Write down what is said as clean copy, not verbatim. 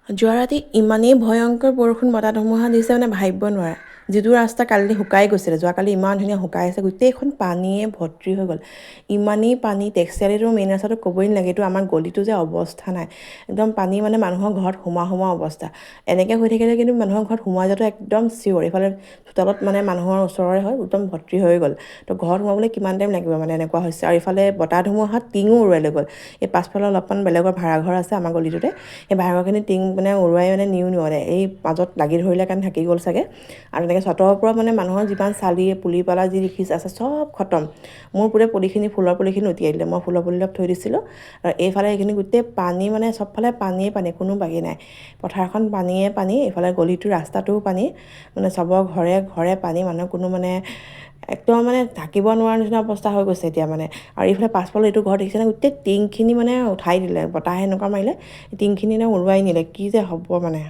যোৱা ৰাতি ইমানেই ভয়ংকৰ বৰষুণ বতাহ ধুমুহা দিছে মানে ভাবিব নোৱাৰে। যিটো ৰাস্তা কালি শুকাই গৈছিলে, যোৱাকালি ইমান ধুনীয়া শুকাই আছে, গোটেইখন পানীয়ে ভৰ্তি হৈ গ'ল। ইমানেই পানী, টেক্সিআলিটো মেইন ৰাস্তাটো ক'বই নালাগে, এইটো আমাৰ গলিটো যে অৱস্থা নাই, একদম পানী মানে মানুহৰ ঘৰত সোমোৱা অৱস্থা। এনেকৈ হৈ থাকিলে কিন্তু মানুহৰ ঘৰত সোমাই যোৱাটো একদম চিয়ৰ। এইফালে চোতালত মানে মানুহৰ ওচৰৰে হয়, একদম ভৰ্তি হৈ গ'ল। তো ঘৰত সোমাবলৈ কিমান টাইম লাগিব মানে এনেকুৱা হৈছে। আৰু ইফালে বতাহ ধুমুহাত টিঙো উৰুৱাই লৈ গ'ল। এই পাছফালে অলপমান বেলেগৰ ভাড়াঘৰ আছে আমাৰ গলিটোতে, এই ভাড়াঘৰখিনি টিং মানে উৰুৱাই মানে নিওঁ এই মাজত লাগি ধৰিলে কাৰণে থাকি গ'ল চাগে। আৰু তেনেকৈ চটৰ ওপৰত মানে মানুহৰ যিমান চালি পুলি পালা যি দেখিছে আছে চব খতম। মোৰ পুৰা পুলিখিনি, ফুলৰ পুলিখিনি উটিয়াই দিলে। মই ফুলৰ পুলি অলপ থৈ দিছিলোঁ, আৰু এইফালে এইখিনি গোটেই পানী, মানে চবফালে পানীয়ে পানী, কোনো বাকী নাই। পথাৰখন পানীয়ে পানী, এইফালে গলিটোৰ ৰাস্তাটোও পানী, মানে চবৰ ঘৰে ঘৰে পানী। মানুহৰ কোনো মানে একদম মানে থাকিব নোৱাৰা নিচিনা অৱস্থা হৈ গৈছে এতিয়া মানে। আৰু এইফালে পাছফালে এইটো ঘৰ দেখিছেনে, গোটেই টিংখিনি মানে উঠাই দিলে, বতাহে এনেকুৱা মাৰিলে টিংখিনি উৰুৱাই নিলে। কি যে হ'ব মানে।